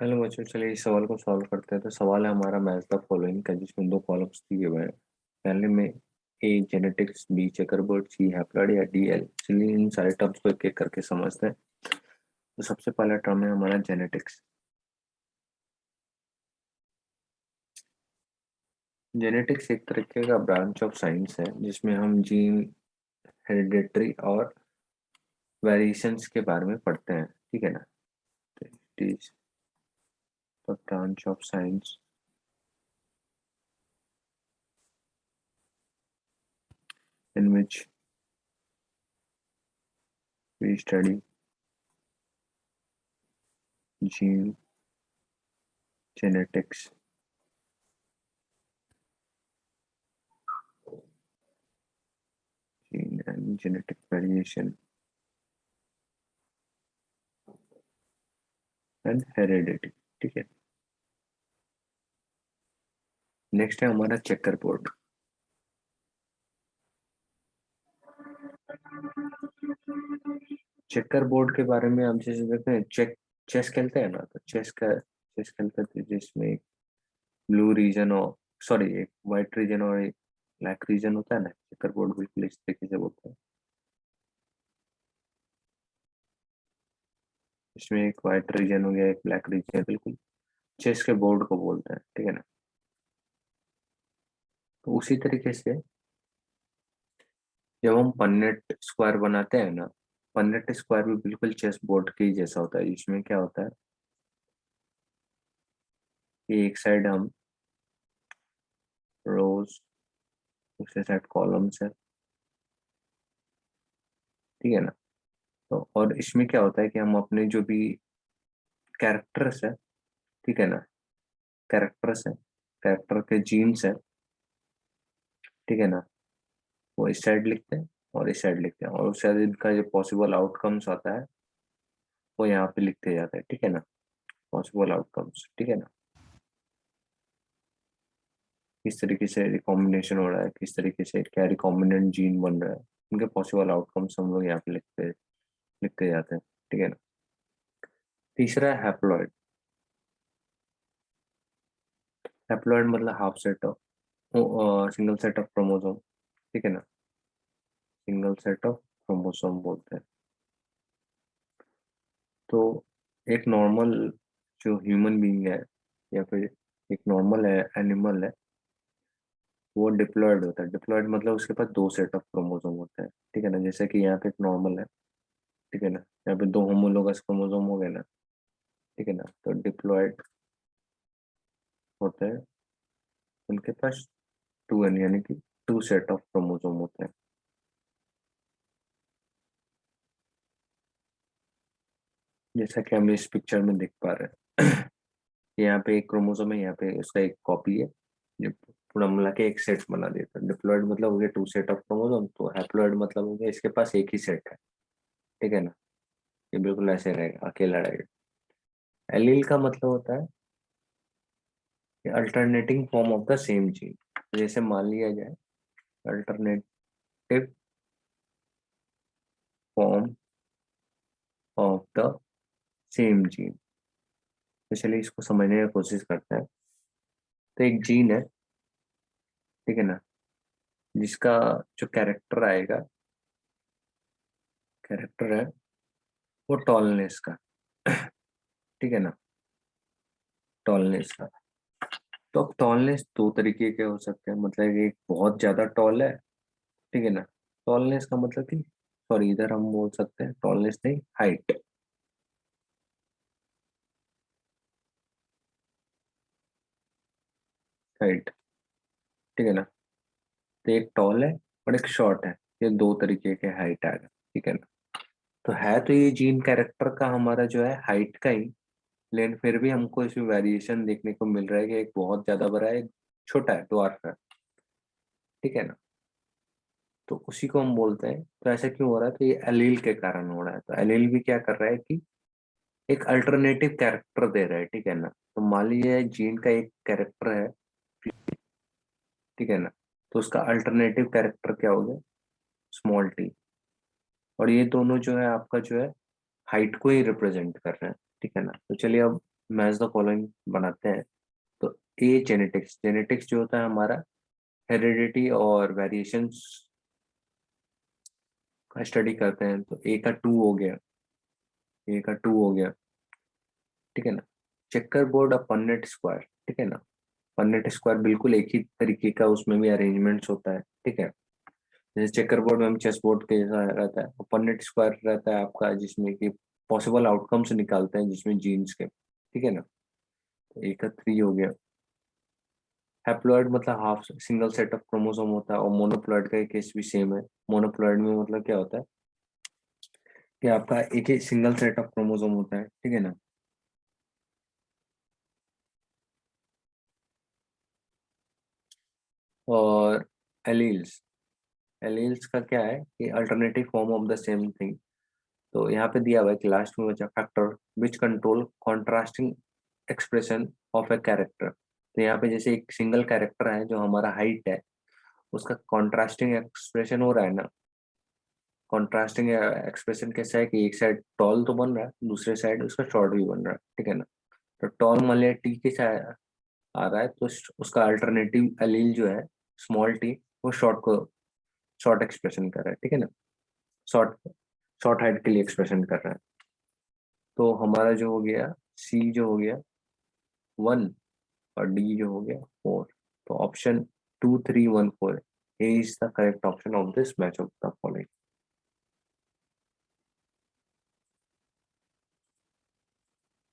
Hello बच्चों, चलिए इस सवाल को सॉल्व करते हैं। तो सवाल है हमारा मैच द फॉलोइंग का, जिसमें दो कॉलम्स दिए हुए हैं। पहले में ए जेनेटिक्स, बी चेकरबोर्ड, सी हैप्लॉइड या डी एल। चलिए इन सारे टर्म्स को एक एक करके समझते हैं। तो सबसे पहला टर्म है हमारा जेनेटिक्स। जेनेटिक्स एक तरीके का ब्रांच ऑफ साइंस है जिसमें हम जीन, हेरिडेटरी और वेरिएशंस के बारे में पढ़ते हैं। ठीक है ना। It is the branch of science in which we study gene, genetics, gene and genetic variation and heredity. ठीक है। नेक्स्ट है हमारा चेकर बोर्ड। चेकर बोर्ड के बारे में हम जैसे देखते हैं, चेस खेलते हैं ना, तो चेस खेलते थे जिसमें एक ब्लू रीजन और सॉरी एक व्हाइट रीजन और एक ब्लैक रीजन होता है ना। चेकर बोर्ड बिल्कुल इस तरीके से बोलते हैं। इसमें एक व्हाइट रीजन हो गया, एक ब्लैक रीजन, बिल्कुल चेस के बोर्ड को बोलते हैं। ठीक है ना। तो उसी तरीके से जब हम पन्नेट स्क्वायर बनाते हैं ना, पन्नेट स्क्वायर भी बिल्कुल चेस बोर्ड के ही जैसा होता है। इसमें क्या होता है कि एक साइड हम रोज, दूसरे साइड कॉलम्स है। ठीक है ना। तो और इसमें क्या होता है कि हम अपने जो भी कैरेक्टर्स है, ठीक है ना, कैरेक्टर्स है, कैरेक्टर के जीन्स है, ठीक है ना, वो इस साइड लिखते हैं और इस साइड लिखते हैं, और उस साइड इनका जो पॉसिबल आउटकम्स आता है वो यहाँ पे लिखते जाते हैं। ठीक है ना। Possible outcomes. ठीक है ना। किस तरीके से रिकॉम्बिनेशन हो रहा है, किस तरीके से क्या रिकॉम्बिनेंट जीन बन रहा है, उनके पॉसिबल आउटकम्स हम लोग यहाँ पे लिखते लिखते जाते हैं। ठीक है ना। तीसरा है हैप्लॉइड। हैप्लॉइड मतलब half set of single set of chromosome. ठीक है ना। सिंगल सेट ऑफ क्रोमोसोम बोलते हैं। तो एक नॉर्मल जो ह्यूमन बीइंग है या फिर एक नॉर्मल है एनिमल है, वो डिप्लॉयड होता है। डिप्लॉयड मतलब उसके पास दो सेट ऑफ क्रोमोसोम होते हैं। ठीक है ना। जैसे कि यहाँ पे एक नॉर्मल है, ठीक है ना, यहाँ पे दो होमोलोगस क्रोमोसोम हो गए ना। ठीक है ना। तो डिप्लॉयड होते हैं, उनके पास टू एन यानी कि टू सेट ऑफ क्रोमोसोम होते हैं। जैसा कि हम इस पिक्चर में देख पा रहे हैं। यहाँ पे एक क्रोमोसोम है, यहाँ पे उसका एक कॉपी है, जो पूरा मिला के एक सेट बना देता है। डिप्लॉयड मतलब हो गया टू सेट ऑफ क्रोमोसोम, तो हैप्लॉयड मतलब हो गया इसके पास एक ही सेट है। ठीक है ना। ये बिल्कुल ऐसे रहेगा, अकेला रहेगा। एलील का मतलब होता है कि alternating form of the same gene. जैसे मान लिया जाए alternative form of the same gene. तो चलिए इसको समझने की कोशिश करते हैं। तो एक जीन है, ठीक है ना, जिसका जो कैरेक्टर आएगा, कैरेक्टर है वो टॉलनेस का। ठीक है ना। टॉलनेस का। तो अब टॉलनेस दो तरीके के हो सकते हैं। मतलब एक बहुत ज्यादा टॉल है, ठीक है ना। टॉलनेस का मतलब कि सॉरी, इधर हम बोल सकते हैं टॉलनेस नहीं, हाइट। हाइट। ठीक है ना। तो एक टॉल है और एक शॉर्ट है। ये दो तरीके के हाइट आएगा। ठीक है ना। तो है तो ये जीन कैरेक्टर का हमारा जो है हाइट का ही, लेकिन फिर भी हमको इसमें वेरिएशन देखने को मिल रहा है कि एक बहुत ज्यादा बड़ा है, एक छोटा है, ड्वार्फ है। ठीक है ना। तो उसी को हम बोलते हैं। तो ऐसा क्यों हो रहा है? तो ये एलील के कारण हो रहा है। तो एलील भी क्या कर रहा है कि एक अल्टरनेटिव कैरेक्टर दे रहा है। ठीक है ना। तो मान लीजिए जीन का एक कैरेक्टर है, ठीक है ना, तो उसका अल्टरनेटिव कैरेक्टर क्या हो गया? Small T. और ये दोनों जो है आपका जो है हाइट को ही रिप्रेजेंट कर रहे हैं। ठीक है ना। तो चलिए अब मैच द फॉलोइंग बनाते हैं। तो ए जेनेटिक्स, जेनेटिक्स जो होता है हमारा हेरिडिटी और वेरिएशंस का स्टडी करते हैं। तो ए का 2 हो गया, ए का 2 हो गया, ठीक है ना। चेकर बोर्ड और पन्नेट स्क्वायर, ठीक है ना। पन्नेट स्क्वायर बिल्कुल एक ही तरीके का उसमें भी अरेंजमेंट्स होता है, ठीक है। जैसे चेकर बोर्ड में हम चेस बोर्ड के जैसा रहता है, और पन्नेट स्क्वायर रहता है आपका जिसमें कि पॉसिबल आउटकम्स निकालते हैं जिसमें जीन्स के, ठीक है ना। तो ए का 3 हो गया। हैप्लॉइड मतलब half single set of chromosome होता है, और मोनोप्लॉइड का केस भी सेम है। मोनोप्लॉइड में मतलब क्या होता है कि आपका एक ही सिंगल सेट ऑफ क्रोमोसोम होता है, ठीक है ना। और एलील्स, एलील्स का क्या है कि alternative form of the same thing. तो यहाँ पे दिया हुआ है कि लास्ट में बचा factor which control contrasting expression of a character. तो यहाँ पे जैसे एक सिंगल कैरेक्टर है जो हमारा हाइट है, उसका कॉन्ट्रास्टिंग एक्सप्रेशन हो रहा है ना। कॉन्ट्रास्टिंग एक्सप्रेशन कैसा है कि एक साइड टॉल तो बन रहा है, दूसरे साइड उसका शॉर्ट भी बन रहा है, ठीक है ना। तो टॉल मान लिया टी के साथ आ रहा है, तो उसका अल्टरनेटिव एलील जो है स्मॉल टी, वो शॉर्ट को शॉर्ट एक्सप्रेशन कर रहा है, ठीक है ना। शॉर्ट शॉर्ट हाइट के लिए एक्सप्रेशन कर रहा है। तो हमारा जो हो गया सी जो हो गया 1, और डी जो हो गया 4। तो option 2, 3, 1, 4 A is the correct option of this match of the following.